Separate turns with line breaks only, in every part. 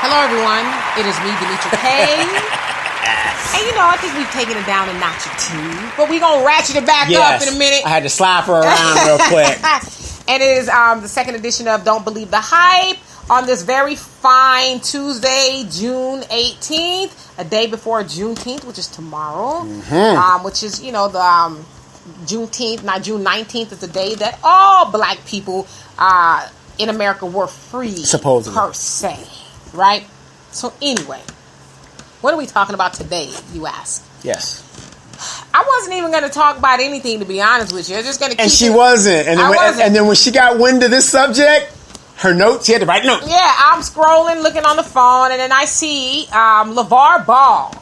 Hello, everyone. It is me, Demetra K. And I think we've taken it down a notch or two, but we're going to ratchet it back up in a minute.
I had to slap her around real quick.
And it is the second edition of Don't Believe the Hype on this very fine Tuesday, June 18th, a day before Juneteenth, which is tomorrow, which is, the Juneteenth, not June 19th, is the day that all black people in America were free,
supposedly,
per se, right? So anyway, what are we talking about today, you ask?
Yes.
I wasn't even going to talk about anything, to be honest with you. I'm just going to keep
And she wasn't. And then when she got wind of this subject, her notes, she had to write notes.
Yeah, I'm scrolling, looking on the phone, and then I see LeVar Ball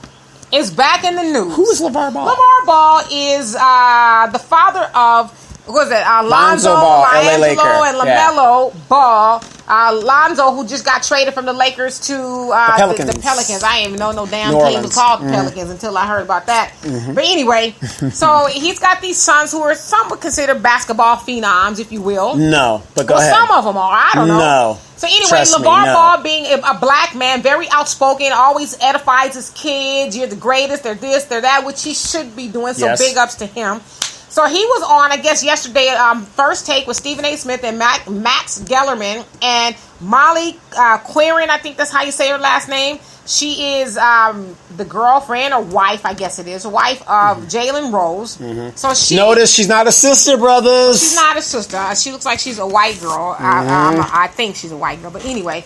is back in the news.
Who is LeVar Ball?
LeVar Ball is the father of, what was it, Lonzo
Ball, LA
Angelo,
Laker.
and LaMelo Ball. Lonzo, who just got traded from the Lakers to the Pelicans. I didn't even know no damn team was called the Pelicans until I heard about that. Mm-hmm. But anyway, so he's got these sons who are some would consider basketball phenoms, if you will.
No, but go ahead.
Some of them are. I don't know.
No.
So anyway, LeVar Ball being a black man, very outspoken, always edifies his kids. You're the greatest. They're this, they're that, which he should be doing. So big ups to him. So he was on, I guess, yesterday, First Take with Stephen A. Smith and Max Gellerman and Molly Querin, I think that's how you say her last name. She is the girlfriend or wife, I guess it is, wife of Jalen Rose. Mm-hmm. So
notice she's not a sister, brothers.
She's not a sister. She looks like she's a white girl. I think she's a white girl. But anyway,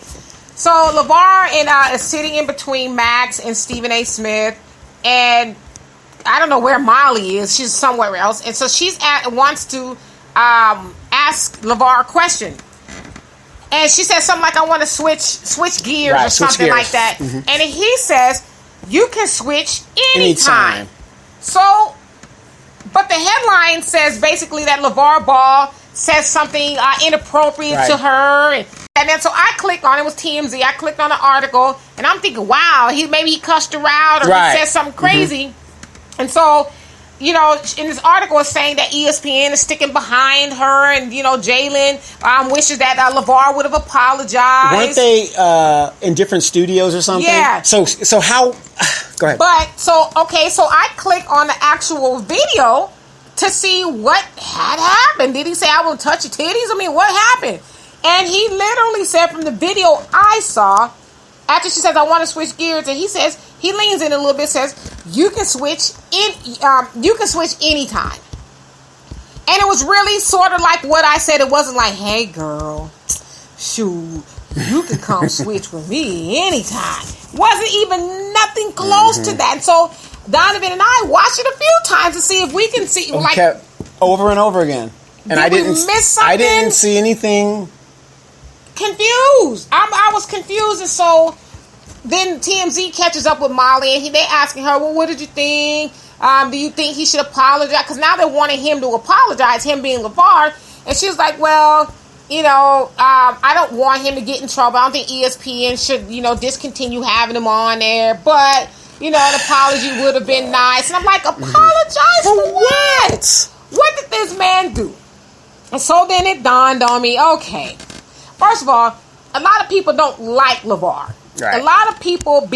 so LeVar is sitting in between Max and Stephen A. Smith, and I don't know where Molly is. She's somewhere else. And so wants to ask LeVar a question. And she says something like, I want to switch gears or something like that. Mm-hmm. And he says, you can switch anytime. So, but the headline says basically that LeVar Ball says something inappropriate to her. And then so I clicked on it. Was TMZ. I clicked on the article. And I'm thinking, wow, maybe he cussed her out or he said something crazy. Mm-hmm. And so, in this article it's saying that ESPN is sticking behind her, and Jalen wishes that LeVar would have apologized.
Weren't they in different studios or something?
Yeah.
So how? Go ahead.
But so I click on the actual video to see what had happened. Did he say, "I won't touch your titties"? I mean, what happened? And he literally said from the video I saw, after she says, "I want to switch gears," and he leans in a little bit, says, you can switch anytime. And it was really sort of like what I said. It wasn't like, hey girl, shoot, you can come switch with me anytime. Wasn't even nothing close to that. And so Donovan and I watched it a few times to see if we can see
kept over and over again. And I didn't
miss something?
I didn't see anything.
Confused. I was confused, and so then TMZ catches up with Molly, and they asking her, well, what did you think? Do you think he should apologize? Because now they're wanting him to apologize, him being LeVar. And she was like, well, I don't want him to get in trouble. I don't think ESPN should, discontinue having him on there. But, an apology would have been nice. And I'm like, apologize for what? What did this man do? And so then it dawned on me, okay, first of all, a lot of people don't like LeVar. Right. A lot of people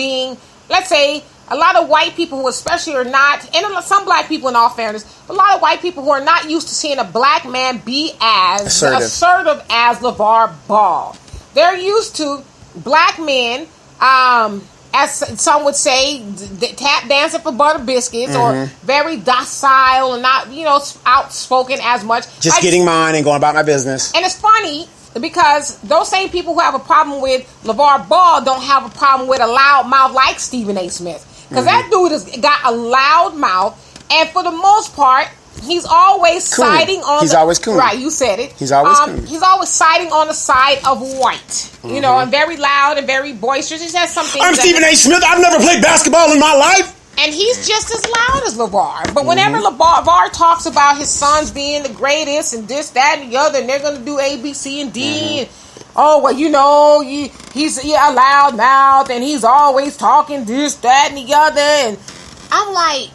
let's say, a lot of white people who especially are not, and some black people in all fairness, a lot of white people who are not used to seeing a black man be as assertive as LeVar Ball. They're used to black men, as some would say, tap dancing for butter biscuits, or very docile and not, outspoken as much.
Just getting mine and going about my business.
And it's funny, because those same people who have a problem with LeVar Ball don't have a problem with a loud mouth like Stephen A. Smith. Because that dude has got a loud mouth, and for the most part, he's always siding on
always cool.
Right, you said it.
He's always cool.
He's always siding on the side of white. And very loud and very boisterous. He says something.
I'm Stephen A. Smith. I've never played basketball in my life.
And he's just as loud as LeVar. But whenever LeVar talks about his sons being the greatest and this, that, and the other, and they're going to do A, B, C, and D, and, he's a loud mouth, and he's always talking this, that, and the other. And I'm like,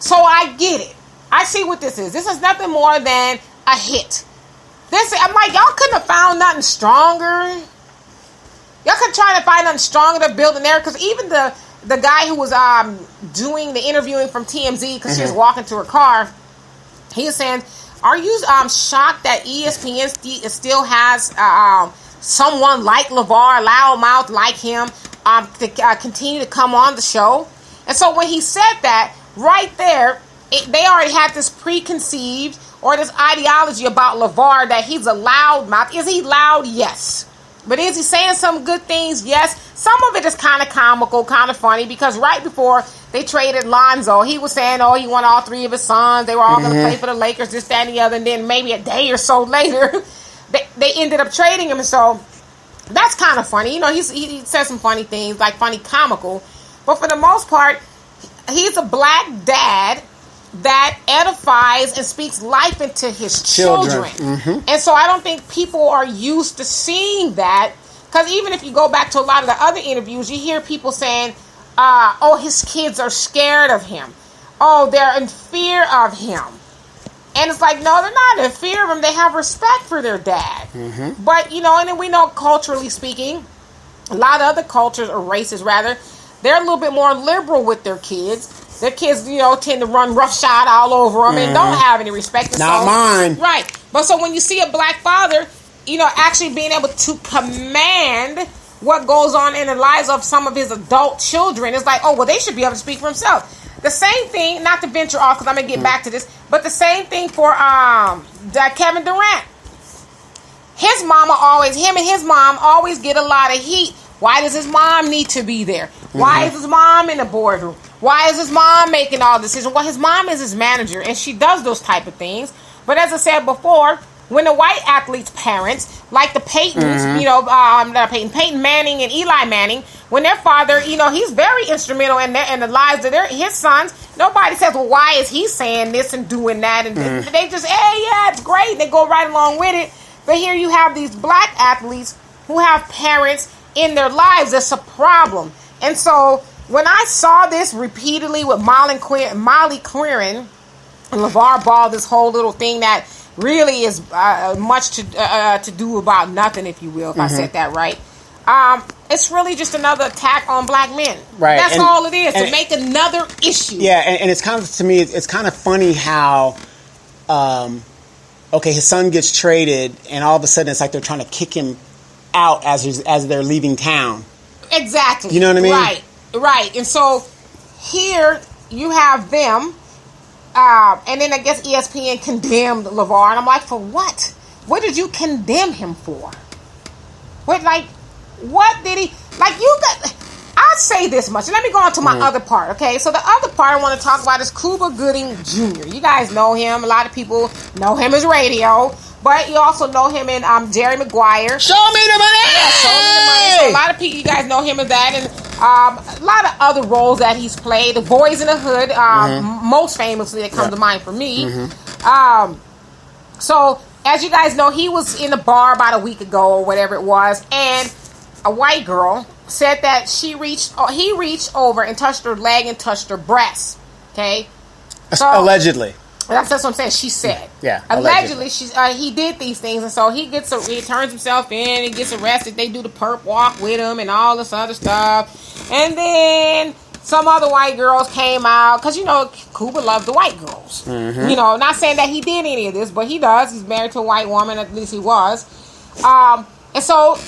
so I get it. I see what this is. This is nothing more than a hit. I'm like, y'all couldn't have found nothing stronger. Y'all could try to find something stronger to build in there, because even the guy who was doing the interviewing from TMZ, because she was walking to her car, he was saying, are you shocked that ESPN still has someone like LeVar, loudmouth like him, to continue to come on the show? And so when he said that, right there, they already had this preconceived or this ideology about LeVar that he's a loudmouth. Is he loud? Yes. But is he saying some good things? Yes. Some of it is kind of comical, kind of funny, because right before they traded Lonzo, he was saying, oh, he won all 3 of his sons. They were all going to play for the Lakers, this, that, and the other. And then maybe a day or so later, they ended up trading him. And so that's kind of funny. You know, he says some funny things, like funny comical. But for the most part, he's a black dad that edifies and speaks life into his children. And so I don't think people are used to seeing that, because even if you go back to a lot of the other interviews, you hear people saying, oh, his kids are scared of him. Oh, they're in fear of him. And it's like, no, they're not in fear of him. They have respect for their dad. But, you know, and then we know culturally speaking, a lot of other cultures, or races rather, they're a little bit more liberal with their kids. Their kids, you know, tend to run roughshod all over them and don't have any respect.
Not mine.
Right. But so when you see a black father, you know, actually being able to command what goes on in the lives of some of his adult children, it's like, oh, well, they should be able to speak for themselves. The same thing, not to venture off, because I'm going to get back to this, but the same thing for Kevin Durant. His mom always get a lot of heat. Why does his mom need to be there? Why is his mom in the boardroom? Why is his mom making all the decisions? Well, his mom is his manager, and she does those type of things. But as I said before, when the white athletes' parents, like the Peytons, you know, Peyton Manning and Eli Manning, when their father, you know, he's very instrumental in the lives of his sons, nobody says, well, why is he saying this and doing that? And they just, hey, yeah, it's great. They go right along with it. But here you have these black athletes who have parents in their lives. That's a problem. And so when I saw this repeatedly with Molly Querin and LeVar Ball, this whole little thing that really is much to do about nothing, if you will, if I said that right. It's really just another attack on black men. Right. That's all it is, to make another issue.
Yeah, and it's kind of, to me, it's kind of funny how, okay, his son gets traded, and all of a sudden it's like they're trying to kick him out as they're leaving town.
Exactly.
You know what I mean?
Right. And so here you have them, and then I guess ESPN condemned LeVar, and I'm like, for what? What did you condemn him for? What did he, I'll say this much, and let me go on to my other part, okay? So the other part I want to talk about is Cuba Gooding Jr. You guys know him. A lot of people know him as radio, but you also know him in Jerry Maguire.
Show me the money!
Yeah, show me the money. So a lot of people, you guys know him as that, and a lot of other roles that he's played. The Boys in the Hood, most famously, that comes to mind for me. So, as you guys know, he was in a bar about a week ago or whatever it was, and a white girl said that he reached over and touched her leg and touched her breast. Okay? So,
allegedly.
That's what I'm saying. She said.
Yeah.
Allegedly, he did these things, and so he turns himself in, he gets arrested. They do the perp walk with him and all this other stuff. And then some other white girls came out, because, you know, Cuba loves the white girls. You know, not saying that he did any of this, but he does. He's married to a white woman, at least he was. And so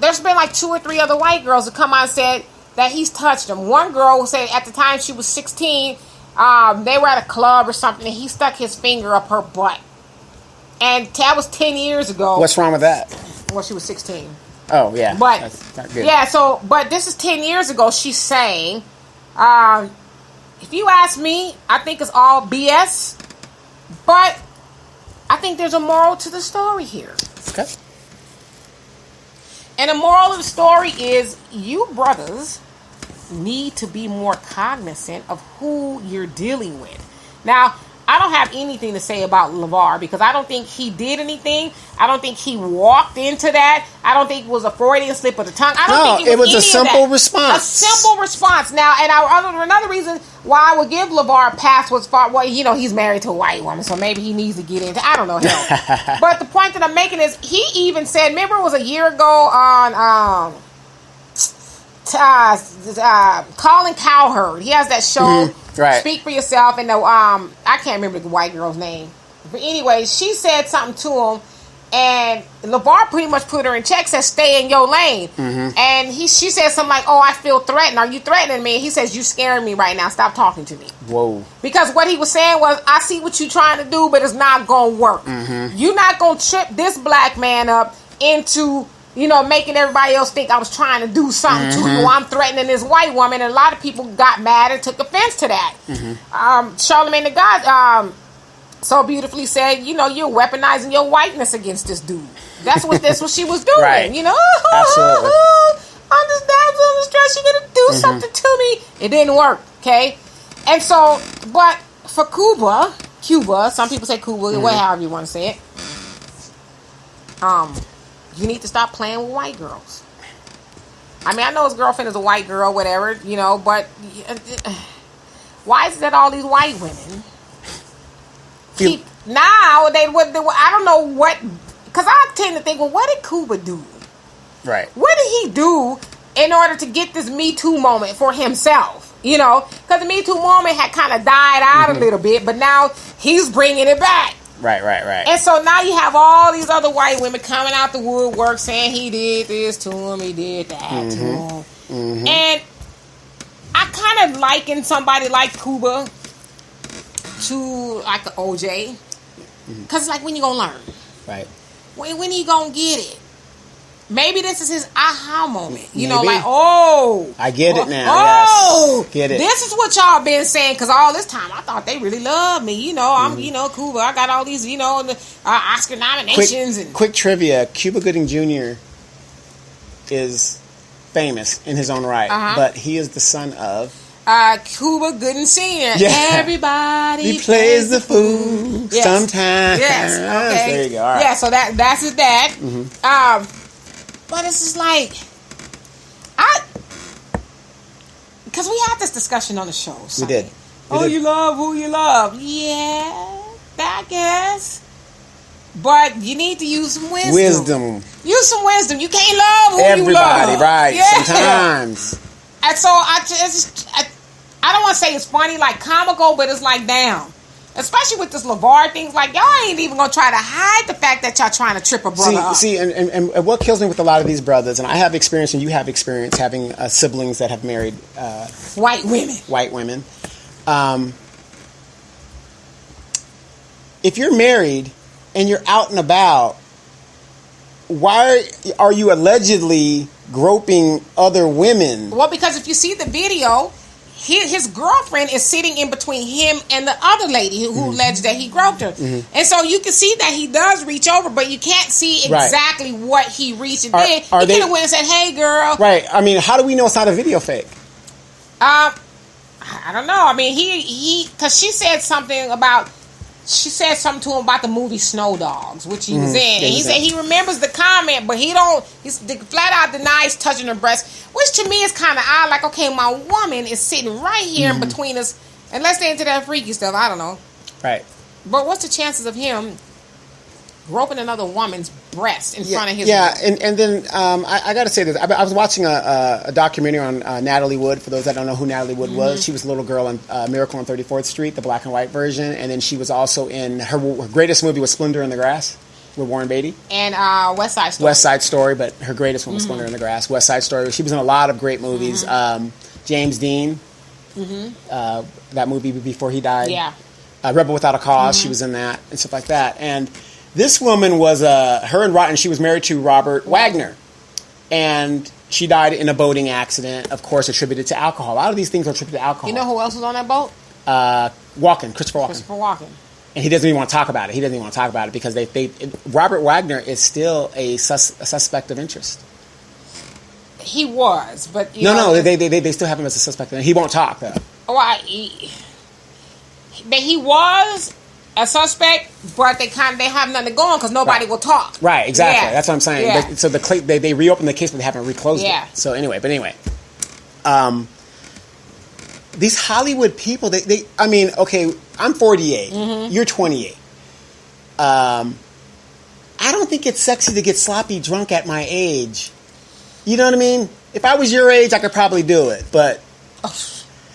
there's been like 2 or 3 other white girls that come out and said that he's touched them. One girl said at the time she was 16, they were at a club or something, and he stuck his finger up her butt. And that was 10 years ago.
What's wrong with that?
Well, she was 16.
Oh, yeah.
But,
that's not good.
Yeah, but this is 10 years ago, she's saying. If you ask me, I think it's all BS. But I think there's a moral to the story here.
Okay.
And the moral of the story is, you brothers need to be more cognizant of who you're dealing with. Now, I don't have anything to say about LeVar, because I don't think he did anything. I don't think he walked into that. I don't think it was a Freudian slip of the tongue. I don't think it was a simple response. A simple response. Now, and another reason why I would give LeVar a pass was, you know, he's married to a white woman, so maybe he needs to get into, I don't know, hell. But the point that I'm making is, he even said, remember it was a year ago on Colin Cowherd. He has that show,
Right.
Speak for Yourself, and I can't remember the white girl's name. But anyway, she said something to him, and LeVar pretty much put her in check, said, stay in your lane. And she said something like, oh, I feel threatened. Are you threatening me? He says, you scaring me right now. Stop talking to me.
Whoa.
Because what he was saying was, I see what you're trying to do, but it's not going to work. You're not going to trip this black man up into, making everybody else think I was trying to do something to you. I'm threatening this white woman. And a lot of people got mad and took offense to that. Charlamagne the God so beautifully said, you're weaponizing your whiteness against this dude. That's what she was doing.
Right.
Absolutely. I'm just damsel in distress. You're going to do something to me. It didn't work. Okay. And so, but for Cuba, some people say Cuba, however you want to say it. You need to stop playing with white girls. I mean, I know his girlfriend is a white girl, whatever, but why is it that all these white women now I don't know what, because I tend to think, well, what did Cuba do?
Right.
What did he do in order to get this Me Too moment for himself? Because the Me Too moment had kind of died out a little bit, but now he's bringing it back.
Right.
And so now you have all these other white women coming out the woodwork saying he did this to him, he did that to him. And I kind of liken somebody like Cuba to like an OJ. Because it's like, when you going to learn?
Right.
When he going to get it? Maybe this is his aha moment.
Maybe. I get it now.
Oh,
yes. Get it.
This is what y'all been saying, because all this time I thought they really loved me. I'm, Cuba. I got all these, Oscar nominations.
Quick trivia: Cuba Gooding Jr. is famous in his own right, but he is the son of
Cuba Gooding Sr.
Yeah.
Everybody
he plays the fool sometimes.
Yes. Okay.
There you go. All right.
Yeah. So that's his dad. But it's just like, because we had this discussion on the show. Sunday.
We did.
You love who you love. Yeah, I guess. But you need to use some wisdom. Use some wisdom. You can't love who you love.
Everybody, right? Yeah. Sometimes.
And so I don't want to say it's funny, like comical, but it's like, damn. Especially with this LeVar thing, like, y'all ain't even gonna try to hide the fact that y'all trying to trip a brother up.
See, and what kills me with a lot of these brothers, and I have experience, and you have experience having siblings that have married
white women.
If you're married and you're out and about, why are you allegedly groping other women?
Well, because if you see the video, his girlfriend is sitting in between him and the other lady who alleged that he groped her. And so you can see that he does reach over, but you can't see exactly what he reached and did. He could have went and said, hey, girl.
Right. I mean, how do we know it's not a video fake?
I don't know. I mean, because she said something to him about the movie Snow Dogs, which he was in. And he said he remembers the comment, but he's flat out denies touching her breast, which to me is kind of odd. Like, okay, my woman is sitting right here in between us. Unless they're into that freaky stuff, I don't know.
Right.
But what's the chances of him groping another woman's breast in front of his
woman? And then I got to say this. I was watching a documentary on Natalie Wood. For those that don't know who Natalie Wood was, she was a little girl in Miracle on 34th Street, the black and white version. And then she was also in her greatest movie was Splendor in the Grass with Warren Beatty.
And West Side Story.
West Side Story, but her greatest one was Splendor in the Grass. West Side Story. She was in a lot of great movies. James Dean, that movie before he died.
Yeah.
Rebel Without a Cause, she was in that and stuff like that. And this woman was she was married to Robert Wagner, and she died in a boating accident, of course, attributed to alcohol. A lot of these things are attributed to alcohol.
You know who else was on that boat?
Christopher
Walken. And
he doesn't even want to talk about it. Because Robert Wagner is still a suspect of interest.
He was, but
they still have him as a suspect. He won't talk though.
He was a suspect, but they have nothing going because nobody will talk.
Right, exactly. Yeah. That's what I'm saying.
Yeah.
So they reopened the case, but they haven't reclosed it. So anyway, these Hollywood people, okay, I'm 48. You're 28. I don't think it's sexy to get sloppy drunk at my age. You know what I mean? If I was your age, I could probably do it, but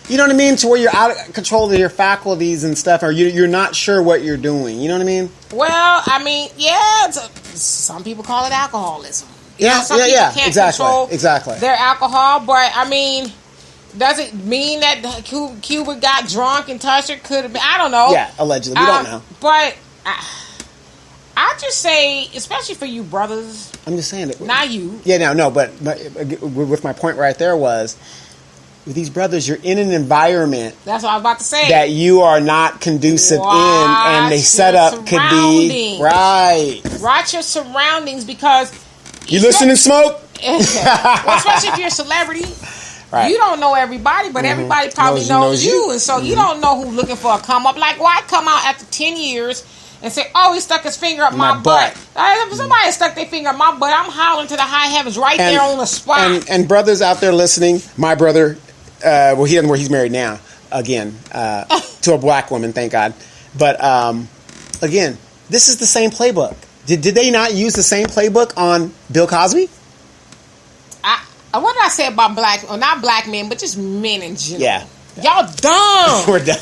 you know what I mean? To where you're out of control of your faculties and stuff, or you're not sure what you're doing. You know what I mean?
Well, I mean, yeah. Some people call it alcoholism. Some people can't control their alcohol, but I mean, does it mean that Cuba got drunk and touched her? Could have been. I don't know.
Yeah, allegedly. We don't know.
But I just say, especially for you brothers.
I'm just saying it.
Not you.
Yeah, no, but with my point right there was, with these brothers, you're in an environment.
That's what I was about to say.
That you are not conducive in, and the setup could be right.
Watch your surroundings, because
you listen and smoke.
Well, especially if you're a celebrity. Right. You don't know everybody, but everybody probably knows you. And so you don't know who's looking for a come up. Like, why come out after 10 years and say, oh, he stuck his finger up my butt? If somebody stuck their finger up my butt, I'm hollering to the high heavens right there on the spot. And
brothers out there listening, my brother, he doesn't where he's married now, again, to a black woman, thank God. But, again, this is the same playbook. Did they not use the same playbook on Bill Cosby?
What did I say about not black men, but just men in general?
Yeah.
Y'all dumb.
We're dumb.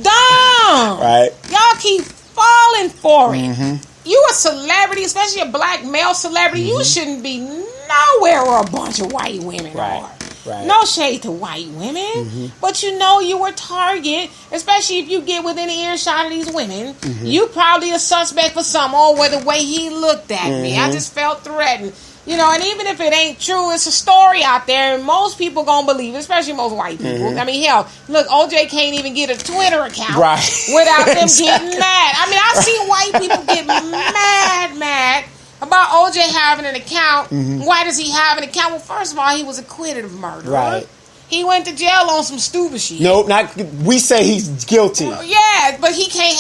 Dumb.
Right.
Y'all keep falling for it. You a celebrity, especially a black male celebrity, you shouldn't be nowhere where a bunch of white women are. Right. No shade to white women, but you know you were target, especially if you get within the earshot of these women. You probably a suspect for something, with the way he looked at me. I just felt threatened. You know, and even if it ain't true, it's a story out there, and most people gonna believe it, especially most white people. I mean, hell, look, OJ can't even get a Twitter account without them getting mad. I mean, I see white people get mad about OJ having an account. Why does he have an account? Well, first of all, he was acquitted of murder. Right. He went to jail on some stupid shit.
Nope, we say he's guilty.
Well, yeah, but can't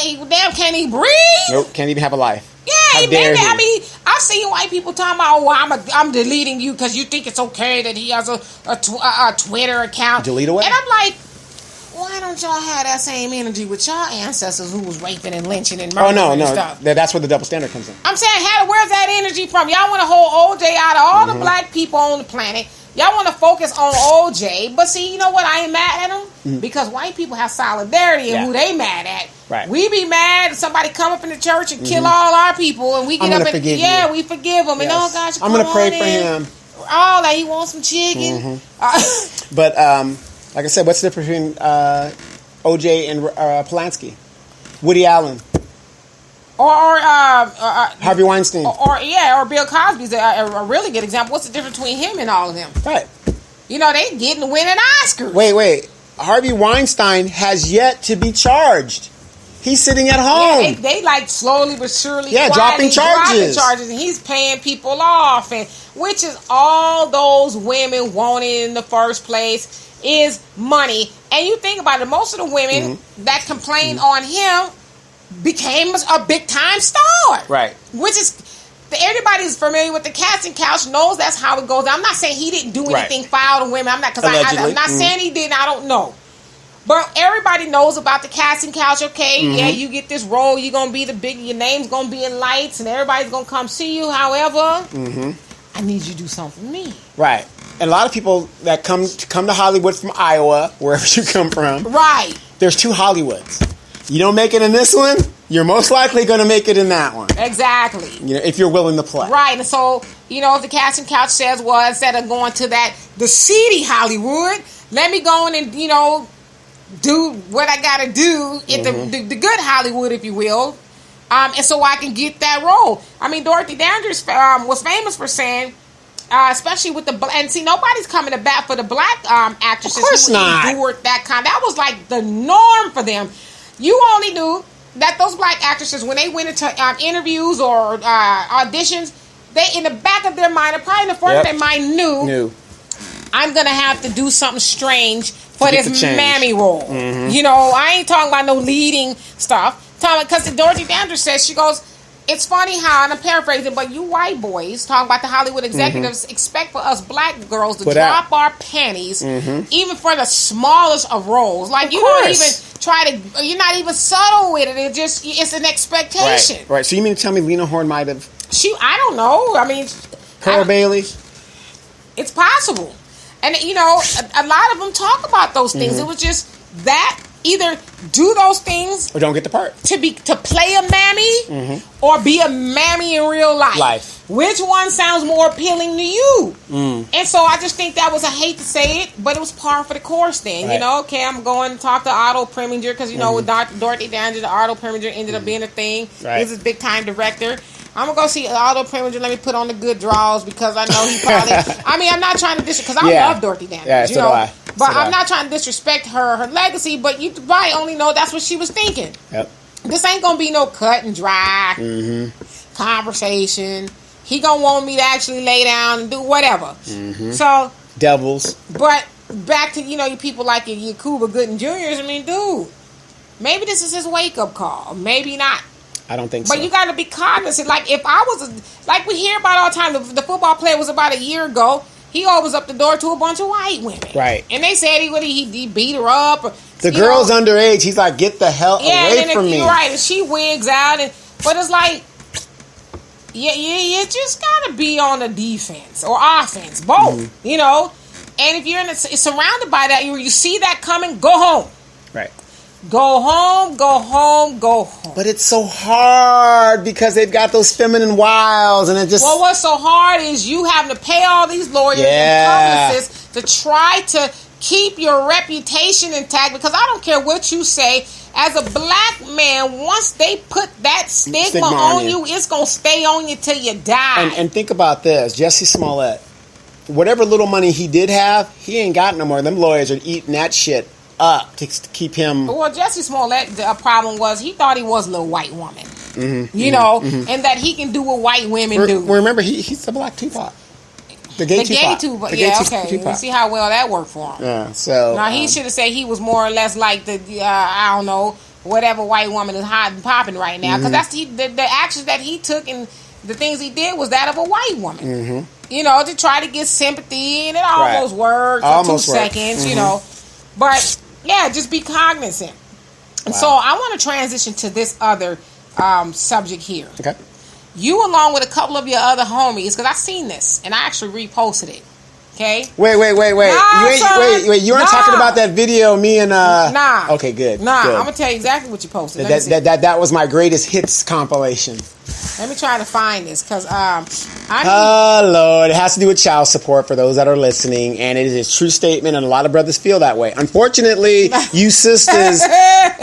he breathe?
Nope, can't even have a life.
Yeah, I mean, I've seen white people talking about, I'm deleting you because you think it's okay that he has a Twitter account.
Delete away.
And I'm like, why don't y'all have that same energy with y'all ancestors who was raping and lynching and murdering and stuff?
That's where the double standard comes in.
I'm saying, where's that energy from? Y'all want to hold OJ out of all the black people on the planet. Y'all want to focus on OJ, but see, you know what? I ain't mad at him because white people have solidarity in who they mad at.
Right.
We be mad if somebody come up in the church and kill all our people, and we get up and we forgive him. Yes. And oh gosh,
I'm gonna pray for him.
Oh, like he wants some chicken.
But like I said, what's the difference between OJ and Polanski, Woody Allen?
Or
Harvey Weinstein.
Or Bill Cosby's a really good example. What's the difference between him and all of them?
Right.
You know, they winning Oscars.
Wait. Harvey Weinstein has yet to be charged. He's sitting at home.
Yeah, they like slowly but surely
dropping charges.
And he's paying people off, and which is all those women wanted in the first place is money. And you think about it, most of the women that complained on him became a big time star. Right. Which is, everybody's familiar with the casting couch, knows that's how it goes. I'm not saying he didn't do anything foul to women. I'm not, because I'm not saying he didn't. I don't know. But everybody knows about the casting couch, okay? Yeah, you get this role, you're going to be your name's going to be in lights, and everybody's going to come see you. However, I need you to do something for me.
Right. And a lot of people that come to Hollywood from Iowa, wherever you come from.
Right.
There's two Hollywoods. You don't make it in this one, you're most likely going to make it in that one.
Exactly.
You know, if you're willing to play.
Right. And so, you know, if the casting couch says, well, instead of going to the seedy Hollywood, let me go in and, you know, do what I got to do at the good Hollywood, if you will, and so I can get that role. I mean, Dorothy Dandridge was famous for saying, especially with and see, nobody's coming to bat for the black actresses who endured that kind. That was like the norm for them. You only knew that those black actresses, when they went into interviews or auditions, they, in the back of their mind, or probably in the front of their mind, knew I'm going to have to do something strange for this mammy role. You know, I ain't talking about no leading stuff. Because Dorothy Dandridge says, she goes, it's funny how, and I'm paraphrasing, but you white boys, talking about the Hollywood executives, expect for us black girls to drop our panties, even for the smallest of roles. Like, you don't even you're not even subtle with it. It's an expectation.
Right. So you mean to tell me Lena Horne might have...
I don't know. I mean...
Pearl Bailey?
It's possible. And, you know, a lot of them talk about those things. It was just that either do those things
or don't get the part
to play a mammy or be a mammy in real life. Which one sounds more appealing to you? And so I just think that was, I hate to say it, but it was par for the course then. You know, okay, I'm going to talk to Otto Preminger because, you know, with Dorothy Dandridge, Otto Preminger ended up being a thing. He's a big-time director. I'm going to go see Otto Preminger. Let me put on the good draws because I know he probably... I mean, I'm not trying to disrespect... Because I love Dorothy Dandridge.
Yeah, so do I.
But I'm not trying to disrespect her legacy, but you probably only know that's what she was thinking.
Yep.
This ain't going to be no cut and dry conversation. He going to want me to actually lay down and do whatever. So...
Devils.
But back to, you know, you people like your Cuba Gooden Jr.'s. I mean, dude, maybe this is his wake-up call. Maybe not.
I don't think so.
But you got to be cognizant. Like, if I was... like, we hear about all the time, the football player was about a year ago. He opens up the door to a bunch of white women. Right. And they said he beat her up. Or,
the girl's underage. He's like, get the hell away from me.
Right. And she wigs out. But it's like, you just got to be on the defense or offense. Both. You know? And if you're surrounded by that, you see that coming, go home. Right. Go home, go home, go home.
But it's so hard because they've got those feminine wiles and it just...
Well, what's so hard is you having to pay all these lawyers and publicists to try to keep your reputation intact, because I don't care what you say. As a black man, once they put that stigma on you, it's going to stay on you till you die.
And think about this. Jussie Smollett, whatever little money he did have, he ain't got no more. Them lawyers are eating that shit up to keep him.
Well, Jussie Smollett, the problem was he thought he was a little white woman, you know, and that he can do what white women do.
Remember, he's the black Tupac, the gay Tupac.
Okay. You see how well that worked for him.
Yeah. So
now he should have said he was more or less like the I don't know, whatever white woman is hot and popping right now, because that's the actions that he took and the things he did was that of a white woman. You know, to try to get sympathy, and it almost worked for 2 seconds. You know, but. Yeah, just be cognizant. And so I want to transition to this other subject here. Okay. You, along with a couple of your other homies, because I seen this and I actually reposted it. Okay.
Wait. You weren't talking about that video, me and
Nah.
Okay, good.
Nah,
good.
I'm gonna tell you exactly what you posted.
That was my greatest hits compilation.
Let me try to find this, because
Lord, it has to do with child support for those that are listening, and it is a true statement, and a lot of brothers feel that way. Unfortunately, you sisters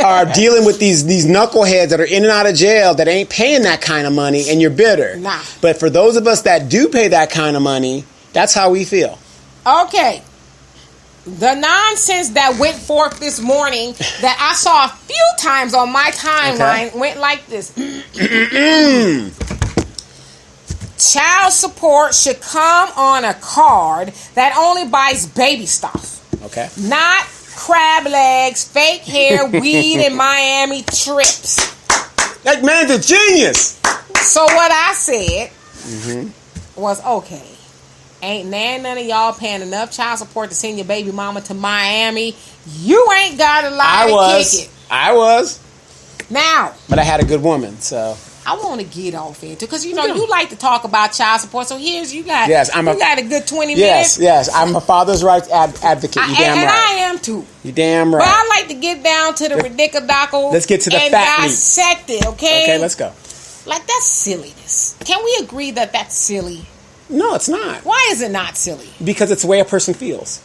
are dealing with these knuckleheads that are in and out of jail that ain't paying that kind of money, and you're bitter.
Nah.
But for those of us that do pay that kind of money, that's how we feel.
Okay. The nonsense that went forth this morning that I saw a few times on my timeline went like this. Child support should come on a card that only buys baby stuff. Okay. Not crab legs, fake hair, weed, and Miami trips.
That man's a genius.
So what I said was, okay, ain't none of y'all paying enough child support to send your baby mama to Miami. You ain't got to lie to kick it.
I was.
Now.
But I had a good woman, so.
I want to get off into, because you know you like to talk about child support. So here's you got a good 20 minutes.
Yes, I'm a father's rights advocate. You damn right.
And I am too.
You damn right.
But I like to get down to the ridiculous.
Let's get to the
and
fat meat.
Dissect it, okay?
Okay, let's go.
Like, that's silliness. Can we agree that that's silly?
No, it's not.
Why is it not silly?
Because it's the way a person feels.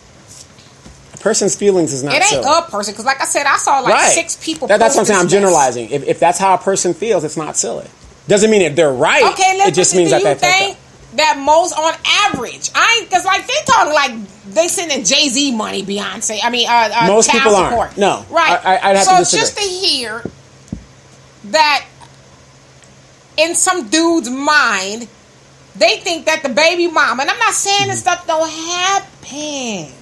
A person's feelings is not silly.
It ain't a person, because like I said, I saw 6 people.
That's what I'm saying. I'm generalizing. If that's how a person feels, it's not silly. Doesn't mean if they're right. Okay, it just means that they think
that most on average, because like they talking like they sending Jay-Z money, Beyonce. I mean,
most
child
people
support.
aren't. No,
right.
I'd have to disagree.
So just to hear that in some dude's mind, they think that the baby mama, and I'm not saying this stuff don't happen.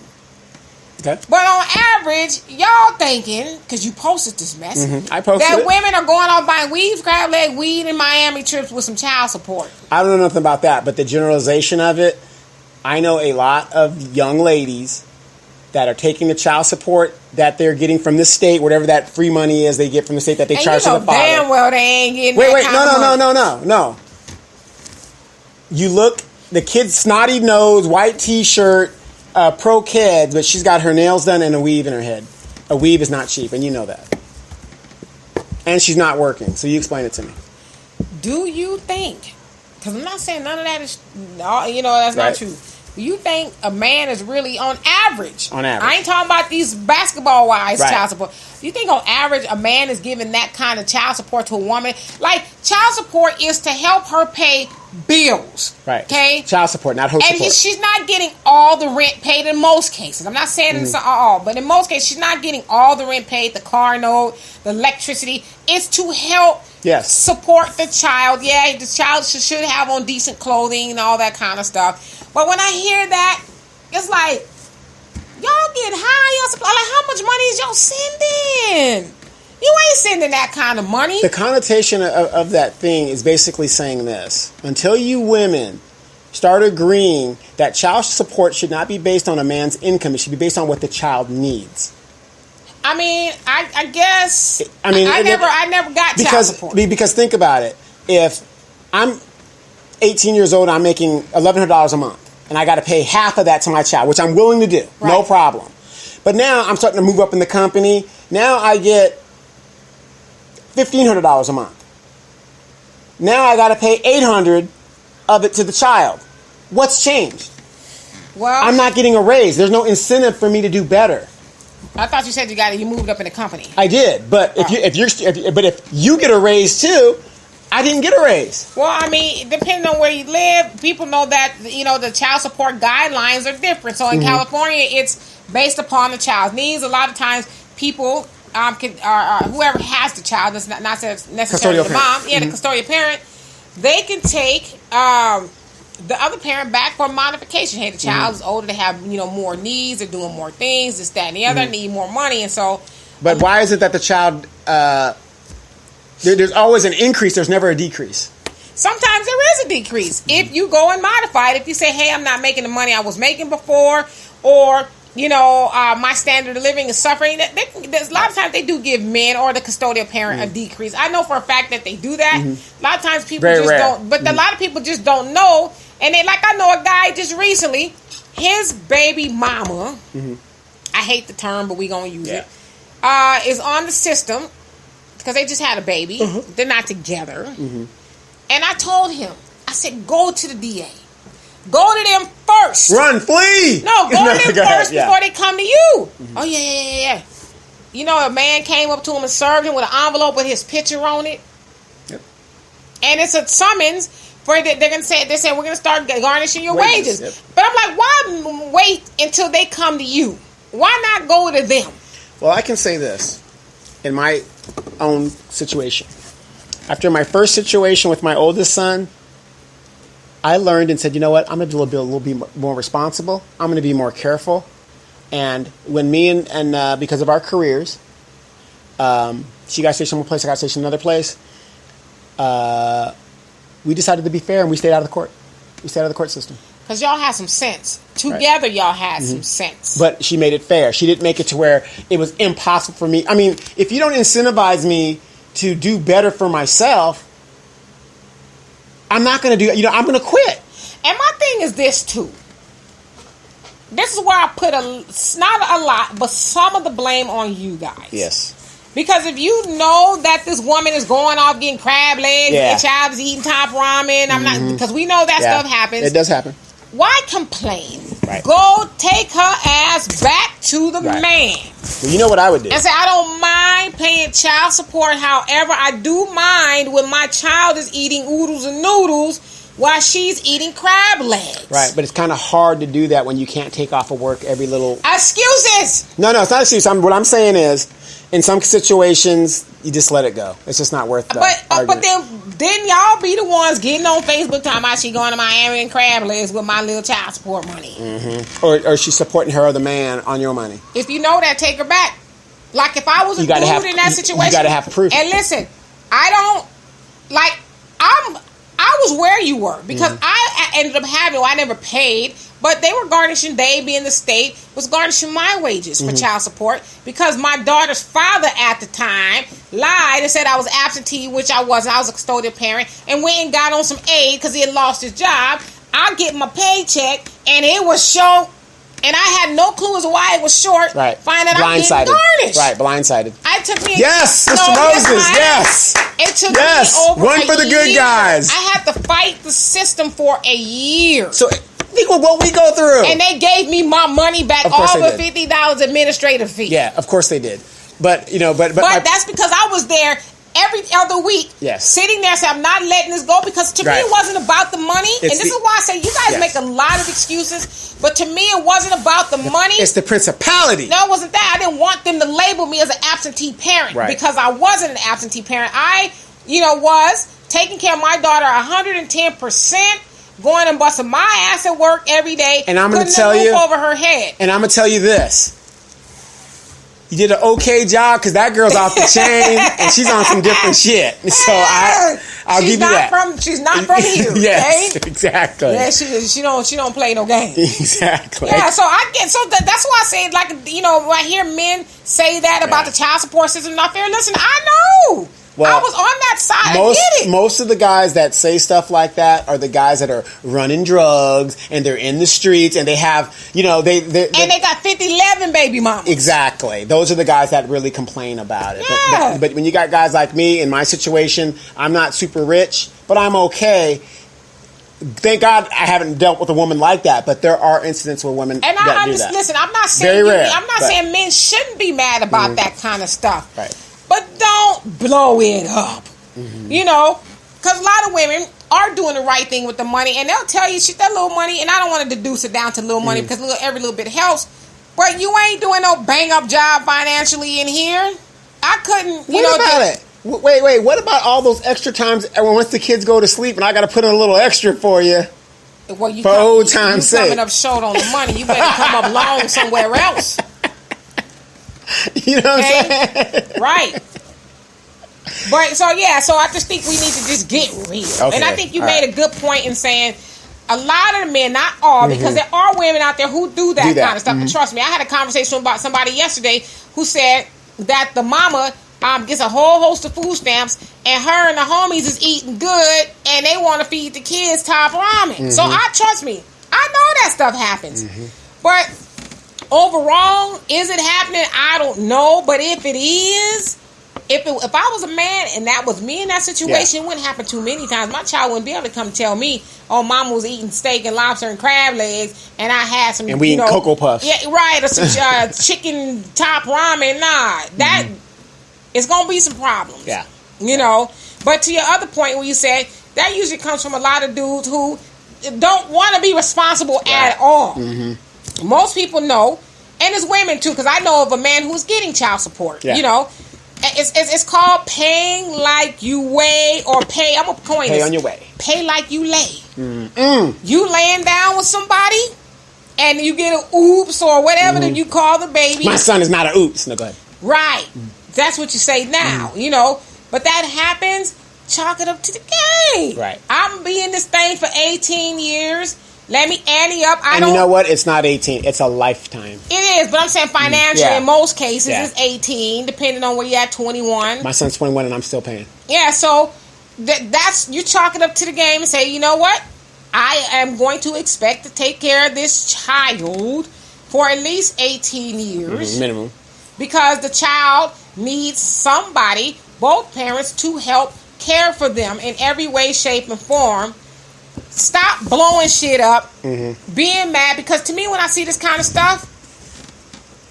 Okay. But on average, y'all thinking, because you posted this mess,
I posted
that
it.
women are going off buying weed, crab leg, weed, and Miami trips with some child support.
I don't know nothing about that, but the generalization of it, I know a lot of young ladies that are taking the child support that they're getting from the state, whatever that free money is they get from the state that they charge to the father.
Damn well they ain't getting
no. You look the kid's snotty nose, white T-shirt, pro kids, but she's got her nails done and a weave in her head. A weave is not cheap, and you know that. And she's not working, so you explain it to me.
Do you think, because I'm not saying none of that is, that's not true. Do you think a man is really on average? I ain't talking about these basketball wives child support. Do you think on average a man is giving that kind of child support to a woman? Like, child support is to help her pay bills. Right. Okay?
Child support, not home support.
And she's not getting all the rent paid in most cases. I'm not saying it's all, but in most cases she's not getting all the rent paid, the car note, the electricity. It's to help support the child. Yeah, the child should have on decent clothing and all that kind of stuff. But when I hear that, it's like, y'all get high on supply. Like, how much money is y'all sending? You ain't sending that kind of money.
The connotation of that thing is basically saying this. Until you women start agreeing that child support should not be based on a man's income, it should be based on what the child needs.
I mean, I guess. I never got child support.
Because think about it. If I'm 18 years old, I'm making $1,100 a month, and I got to pay half of that to my child, which I'm willing to do. Right. No problem. But now I'm starting to move up in the company. Now I get $1,500 a month. Now I got to pay $800 of it to the child. What's changed?
Well,
I'm not getting a raise. There's no incentive for me to do better.
I thought you said you moved up in the company.
I did, but if you get a raise too, I didn't get a raise.
Well, I mean, depending on where you live, people know that the child support guidelines are different. So in California, it's based upon the child's needs. A lot of times, people whoever has the child, that's not necessarily the mom, the custodial parent, they can take the other parent back for modification. Hey, the child is older, they have more needs, they're doing more things, this, that, and the other, need more money, and so.
But why is it that the child? There's always an increase. There's never a decrease.
Sometimes there is a decrease if you go and modify it. If you say, "Hey, I'm not making the money I was making before," or my standard of living is suffering. There's a lot of times they do give men or the custodial parent a decrease. I know for a fact that they do that. A lot of times people don't. But a lot of people just don't know. And then, like, I know a guy just recently, his baby mama. I hate the term, but we gonna use it. Is on the system. Because they just had a baby. They're not together. And I told him, I said, go to the DA. Go to them first.
Run, flee.
No, go to them first before they come to you. Oh, yeah. A man came up to him and served him with an envelope with his picture on it. Yep. And it's a summons for they're going to say, we're going to start garnishing your wages. Yep. But I'm like, why wait until they come to you? Why not go to them?
Well, I can say this. In my own situation. After my first situation with my oldest son, I learned and said, you know what, I'm going to be a little bit more responsible. I'm going to be more careful. And when me and because of our careers, she got stationed one place, I got stationed another place, we decided to be fair and we stayed out of the court. We stayed out of the court system.
Because y'all had some sense. Together, y'all had some sense.
But she made it fair. She didn't make it to where it was impossible for me. I mean, if you don't incentivize me to do better for myself, I'm not going to do, I'm going to quit.
And my thing is this, too. This is where I put not a lot, but some of the blame on you guys.
Yes.
Because if you know that this woman is going off getting crab legs, and your child is eating top ramen, because we know that stuff happens.
It does happen.
Why complain?
Right.
Go take her ass back to the man.
Well, you know what I would do?
And say, I don't mind paying child support. However, I do mind when my child is eating oodles and noodles while she's eating crab legs.
Right, but it's kind of hard to do that when you can't take off of work every little...
Excuses!
No, it's not excuses. What I'm saying is, in some situations, you just let it go. It's just not worth the argument.
But then y'all be the ones getting on Facebook talking about she going to Miami and crab legs with my little child support money.
Or she's supporting her other man on your money.
If you know that, take her back. Like, if I was a dude in that situation...
You got to have proof.
And listen, I was where you were. Because I ended up having... Well, I never paid... But they were garnishing, they being the state, was garnishing my wages for child support because my daughter's father at the time lied and said I was absentee, which I wasn't. I was a custodial parent, and went and got on some aid because he had lost his job. I get my paycheck, and it was short, and I had no clue as to why it was short.
Right.
Find out I'm getting garnished.
Right, blindsided.
It took me.
Yes, Mr. Moses, yes.
It took me over
one for the good guys.
I had to fight the system for a year.
So think of what we go through.
And they gave me my money back, all the $50 administrative fee.
Yeah, of course they did. But but
that's because I was there every other week, sitting there saying, I'm not letting this go, because to me it wasn't about the money. And this is why I say you guys make a lot of excuses, but to me it wasn't about the money.
It's the principality.
No, it wasn't that. I didn't want them to label me as an absentee parent, because I wasn't an absentee parent. I, was taking care of my daughter 110%, going and busting my ass at work every day,
and I'm going to tell you
over her head.
And I'm going to tell you this. You did an okay job, because that girl's off the chain and she's on some different shit. So I'll give you that.
She's not from here.
Yes, exactly.
Yeah, she don't play no games.
Exactly.
Yeah, so that's why I say, like, when I hear men say that about the child support system not fair. Listen, I know. Well, I was on that side. I get it.
Most of the guys that say stuff like that are the guys that are running drugs, and they're in the streets, and they have, they
got 50-11 baby mamas.
Exactly. Those are the guys that really complain about it.
Yeah.
But when you got guys like me in my situation, I'm not super rich, but I'm okay. Thank God I haven't dealt with a woman like that, but there are incidents where women do that.
Listen, I'm not saying saying men shouldn't be mad about that kind of stuff.
Right.
But don't blow it up. Mm-hmm. Because a lot of women are doing the right thing with the money, and they'll tell you, shit, that little money, and I don't want to deduce it down to little money, because every little bit helps, but you ain't doing no bang-up job financially in here. I couldn't,
What about it? Wait, what about all those extra times once the kids go to sleep and I got to put in a little extra for you?
Well, you
for old time's sake.
Coming up short on the money, you better come up long somewhere else.
You know what I'm saying?
Right. But so I just think we need to just get real. Okay. And I think you made a good point in saying a lot of the men, not all, because there are women out there who do that kind of stuff. But trust me, I had a conversation about somebody yesterday who said that the mama gets a whole host of food stamps, and her and the homies is eating good, and they want to feed the kids top ramen. So trust me, I know that stuff happens. But overall, is it happening? I don't know. But if it is, if I was a man and that was me in that situation, it wouldn't happen too many times. My child wouldn't be able to come tell me, "Oh, Mama was eating steak and lobster and crab legs, and I had some,
and we eat Cocoa Puffs."
Yeah, right, or some chicken top ramen. Nah, that it's gonna be some problems.
Yeah,
But to your other point, where you said that usually comes from a lot of dudes who don't want to be responsible at all. Most people know, and it's women too, because I know of a man who's getting child support. It's called paying like you weigh, or pay. I'm gonna coin
pay
this.
on your way.
Pay like you lay. You laying down with somebody, and you get an oops or whatever that you call the baby.
My son is not an oops. No, go ahead.
Right. That's what you say now. But that happens. Chalk it up to the game.
Right.
I'm being this thing for 18 years. Let me ante up.
You know what? It's not 18. It's a lifetime.
It is, but I'm saying financially, in most cases, it's 18, depending on where you're at, 21.
My son's 21, and I'm still paying.
Yeah, so that's you chalk it up to the game and say, you know what? I am going to expect to take care of this child for at least 18 years.
Minimum. Because
the child needs somebody, both parents, to help care for them in every way, shape, and form. Stop blowing shit up, being mad, because to me, when I see this kind of stuff,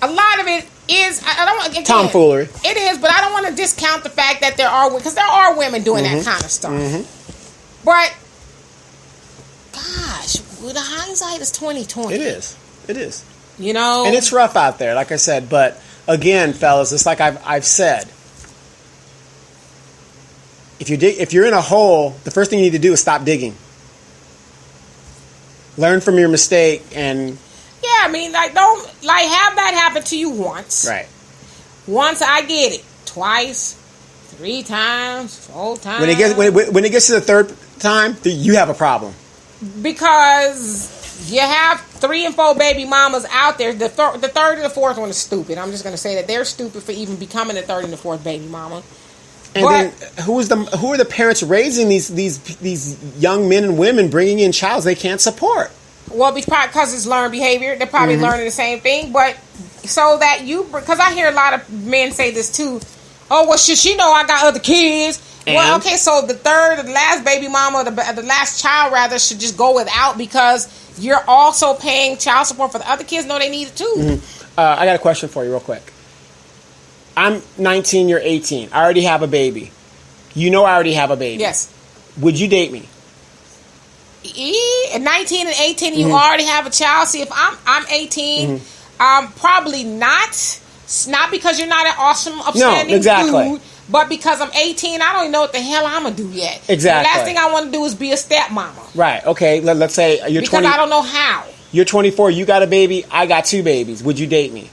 a lot of it is, I don't want,
tomfoolery.
It is, but I don't want to discount the fact that there are, because there are women doing that kind of stuff. But gosh, the hindsight is 20/20.
It is.
And
it's rough out there, like I said. But again, fellas, it's like I've said. If you're in a hole, the first thing you need to do is stop digging. Learn from your mistake and...
Yeah, don't have that happen to you once.
Right.
Once, I get it. Twice, 3 times, 4 times.
When it gets to the third time, you have a problem.
Because you have 3 and 4 baby mamas out there. The third and the fourth one is stupid. I'm just going to say that they're stupid for even becoming the third and the fourth baby mama.
And then who are the parents raising these young men and women, bringing in child they can't support?
Well, because it's learned behavior. They're probably learning the same thing. But so that because I hear a lot of men say this too. Oh, well, should she know I got other kids? And? Well, okay, so the last baby mama, the last child rather, should just go without because you're also paying child support for the other kids. No, they need it too.
Mm-hmm. I got a question for you real quick. I'm 19, you're 18. I already have a baby. You know I already have a baby.
Yes.
Would you date me?
At 19 and 18, you already have a child. See, if I'm 18, probably not. It's not because you're not an awesome, upstanding dude, but because I'm 18, I don't even know what the hell I'm going to do yet.
Exactly.
The last thing I want to do is be a stepmama.
Right. Okay. Let's say you're 20.
Because I don't know how.
You're 24. You got a baby. I got 2 babies. Would you date me?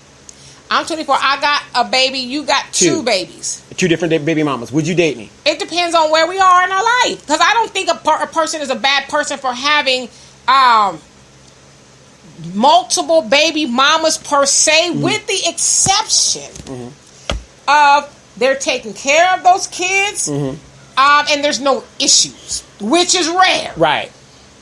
I'm 24. I got a baby. You got 2 babies.
2 different baby mamas. Would you date me?
It depends on where we are in our life. Because I don't think a person is a bad person for having multiple baby mamas per se, with the exception of they're taking care of those kids and there's no issues, which is rare.
Right.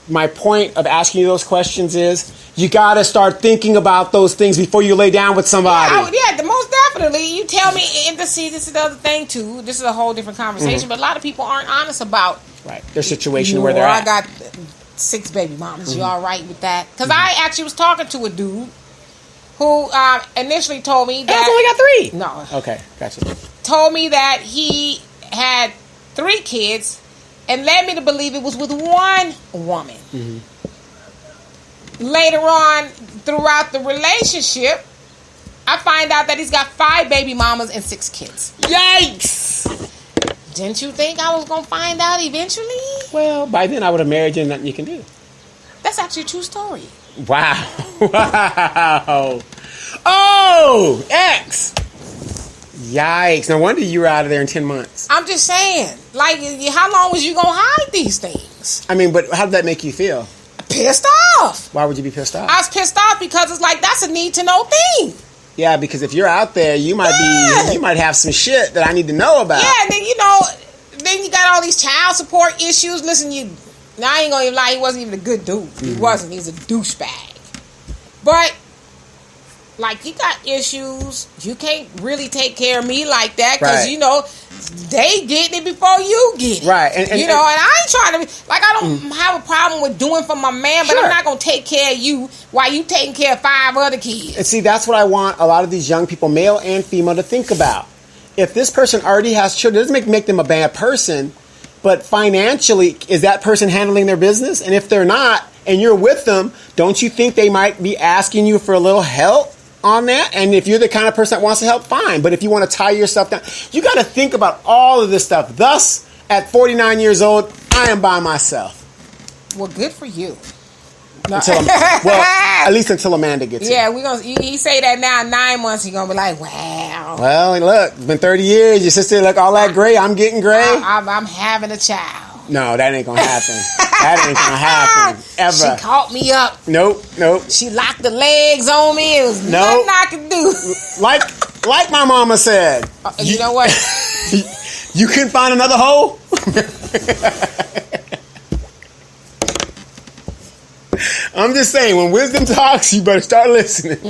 My point of asking you those questions is you got to start thinking about those things before you lay down with somebody.
Yeah, most definitely. You tell me, and this is the other thing too. This is a whole different conversation, but a lot of people aren't honest about
their situation where they're at.
I got 6 baby mamas. You all right with that? Because I actually was talking to a dude who initially told me that
I only got 3.
No.
Okay, gotcha.
Told me that he had 3 kids and led me to believe it was with one woman. Later on, throughout the relationship, I find out that he's got 5 baby mamas and 6 kids.
Yikes!
Didn't you think I was going to find out eventually?
Well, by then I would have married you and nothing you can do.
That's actually a true story.
Wow. Wow. Oh, X. Yikes. No wonder you were out of there in 10 months.
I'm just saying. Like, how long was you going to hide these things?
I mean, but how did that make you feel?
Pissed off.
Why would you be pissed off?
I was pissed off because it's like, that's a need-to-know thing.
Yeah, because if you're out there, you might have some shit that I need to know about.
Yeah, and then you got all these child support issues. Listen, I ain't gonna even lie, he wasn't even a good dude. He wasn't. He's a douchebag. But like, you got issues. You can't really take care of me like that because they getting it before you get it.
Right. And
and I ain't trying to be like, I don't have a problem with doing for my man, but I'm not gonna take care of you while you taking care of 5 other kids.
And see, that's what I want a lot of these young people, male and female, to think about. If this person already has children, it doesn't make them a bad person, but financially, is that person handling their business? And if they're not, and you're with them, don't you think they might be asking you for a little help on that? And if you're the kind of person that wants to help, fine. But if you want to tie yourself down, you got to think about all of this stuff. Thus, at 49 years old, I am by myself.
Well, good for you.
At least until Amanda gets
here. Yeah, he say that now. In 9 months, he gonna be like, wow.
Well, look, it's been 30 years. Your sister look all that gray. I'm getting gray.
I'm having a child.
No, that ain't gonna happen. That ain't gonna happen ever.
She caught me up.
Nope.
She locked the legs on me. It was nothing I could do.
Like my mama said.
You know what?
You couldn't find another hole? I'm just saying, when wisdom talks, you better start listening.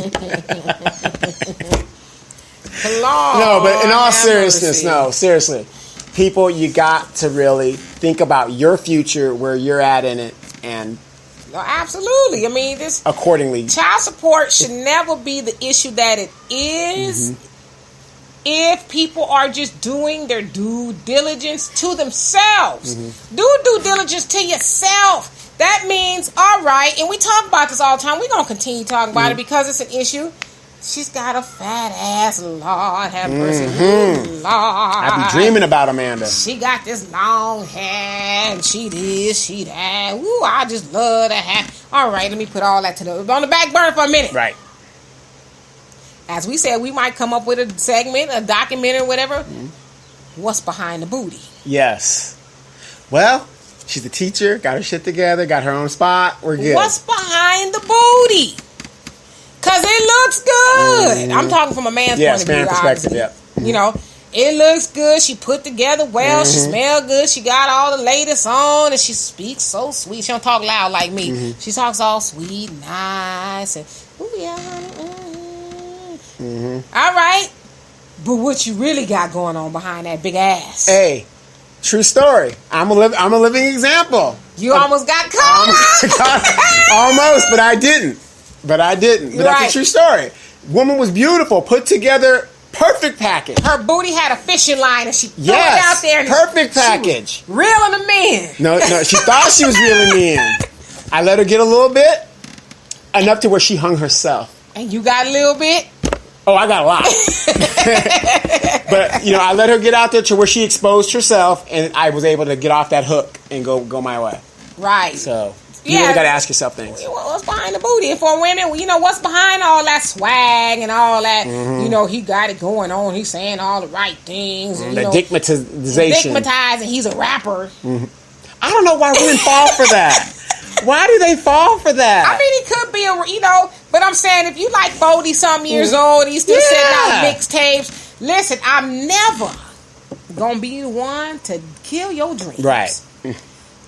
No, but in all seriousness, seriously. People, you got to really think about your future, where you're at in it, and
no, absolutely. I mean, this
accordingly.
Child support should never be the issue that it is. If people are just doing their due diligence to themselves. Do due diligence to yourself. That means, all right, and we talk about this all the time. We're going to continue talking about it because it's an issue. She's got a fat ass, Lord have mercy. Lord.
I be dreaming about Amanda.
She got this long hair, and she this, she that. Ooh, I just love that hair. All right, let me put all that on the back burner for a minute.
Right.
As we said, we might come up with a segment, a documentary, whatever. What's behind the booty?
Yes. Well, she's a teacher, got her shit together, got her own spot. We're good.
What's behind the booty? Because it looks good. I'm talking from a man's point of view.
Perspective, yeah.
You know, It looks good. She put together well. She smell good. She got all the latest on, and she speaks so sweet. She don't talk loud like me. She talks all sweet, nice, and ooh yeah, honey. All right, but what you really got going on behind that big ass?
Hey, true story. I'm a living example.
You almost got caught.
Almost, but I didn't. But that's a true story. Woman was beautiful, put together. Perfect package.
Her booty had a fishing line, and she threw it out there. And
perfect package.
Reeling them in.
No, she thought she was reeling me in. I let her get a little bit, enough to where she hung herself.
And you got a little bit?
Oh, I got a lot. But, I let her get out there to where she exposed herself, and I was able to get off that hook and go my way.
Right.
So... You really got to ask yourself things.
What's behind the booty? And for women, what's behind all that swag and all that? He got it going on. He's saying all the right things. And,
the digmatization.
Digmatized, and he's a rapper.
I don't know why women fall for that. Why do they fall for that?
I mean, he could be but I'm saying if you like 40-something years old and you still sending out mixtapes, listen, I'm never going to be the one to kill your dreams.
Right.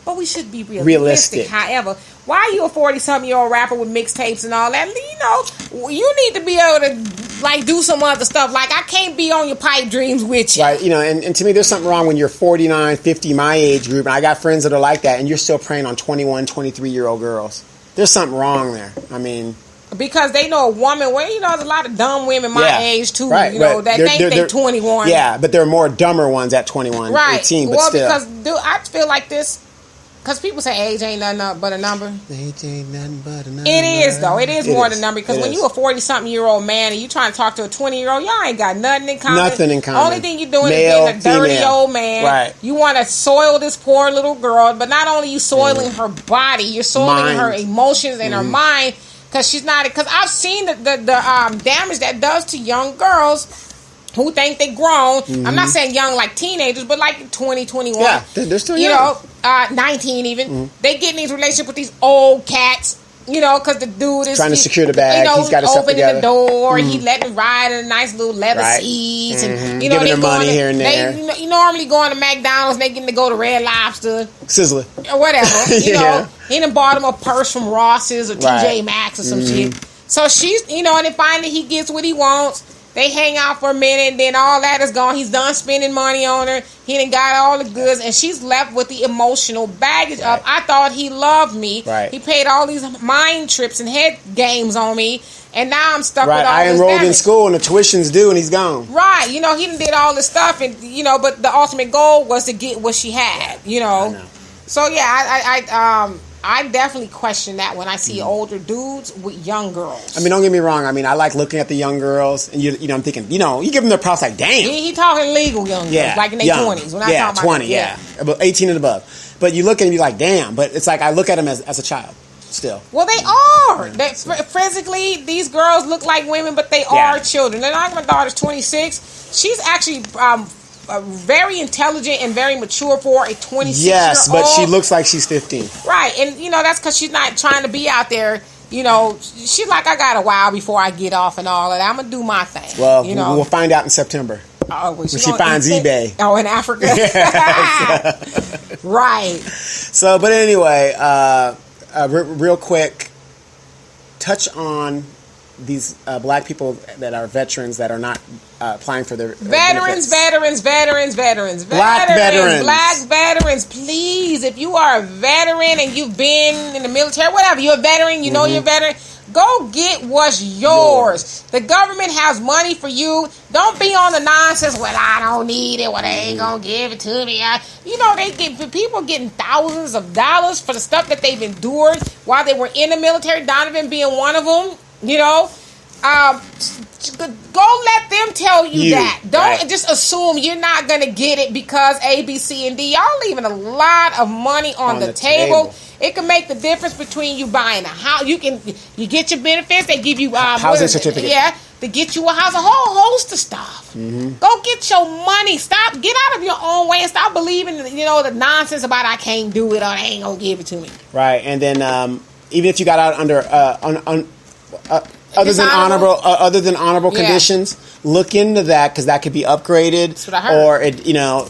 But we should be realistic. However, why are you a 40-something-year-old rapper with mixtapes and all that? You need to be able to do some other stuff. Like, I can't be on your pipe dreams with you.
Right, and to me, there's something wrong when you're 49, 50, my age group, and I got friends that are like that, and you're still preying on 21, 23-year-old girls. There's something wrong there. I mean... Because
they know a woman, there's a lot of dumb women my age, too,
right,
that think they're 21.
Yeah, but there are more dumber ones at 21, 18, but still.
Because, I feel like this... Because people say age ain't nothing but a number.
Age ain't nothing but a number.
It is, though. It is more than a number. Because when you a 40-something-year-old man and you trying to talk to a 20-year-old, y'all ain't got nothing in common.
Nothing in common.
Only thing you're doing
Male,
is being a dirty
female.
old man.
Right.
You want to soil this poor little girl, but not only you soiling her body, you're soiling her emotions and her mind. Because she's not... Because I've seen the damage that does to young girls who think they grown. I'm not saying young like teenagers, but like 20, 21.
Yeah, they're still young.
19 even. They get in these relationships with these old cats, because the dude is...
Trying to secure the bag. He's got himself together.
Opening the door. He letting ride in a nice little leather seats. And,
giving them money here and there.
They normally going to McDonald's and they getting to go to Red Lobster.
Sizzler.
Or whatever. He done bought him a purse from Ross's or TJ Maxx or some shit. So she's, and then finally he gets what he wants. They hang out for a minute, and then all that is gone. He's done spending money on her. He done got all the goods, and she's left with the emotional baggage of, I thought he loved me.
Right.
He paid all these mind trips and head games on me, and now I'm stuck with all this
I enrolled
damage.
in school, and the tuition's due, and he's gone.
Right. He done did all this stuff, and, but the ultimate goal was to get what she had,
I know.
So, yeah, I definitely question that when I see older dudes with young girls.
I mean, don't get me wrong. I mean, I like looking at the young girls, and I'm thinking, you give them their props like, damn.
He talking legal young girls, like in their 20s. When I talk about
20, about 18 and above. But you look at them, you're like, damn. But it's like I look at them as a child still.
Well, they are. Physically, these girls look like women, but they are children. And my daughter's 26. She's actually very intelligent and very mature for a 26-year-old.
Yes, but she looks like she's 15.
Right, and that's because she's not trying to be out there. She's like, I got a while before I get off and all of that. I'm gonna do my thing.
Well, we'll find out in September. When she finds eBay.
Oh, in Africa. Right.
So, but anyway, real quick, touch on these black people that are veterans that are not applying for their
veterans. Black veterans, please, if you are a veteran and you've been in the military, whatever, you're a veteran, you're a veteran, go get what's yours. The government has money for you. Don't be on the nonsense, well, I don't need it, well, they ain't gonna give it to me. People getting thousands of dollars for the stuff that they've endured while they were in the military, Donovan being one of them. Go let them tell you that. Don't just assume you're not going to get it because A, B, C, and D. Y'all leaving a lot of money on the table. It can make the difference between you buying a house. You get your benefits. They give you
housing certificate.
Yeah, to get you a house, a whole host of stuff. Go get your money. Stop. Get out of your own way and stop believing the nonsense about I can't do it or they ain't gonna give it to me.
Right, and then even if you got out under other than honorable
Yeah.
conditions, look into that because that could be upgraded.
That's what I heard.
Or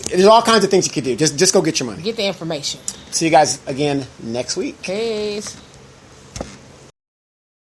there's all kinds of things you could do. Just go get your money.
Get the information.
See you guys again next week.
Peace.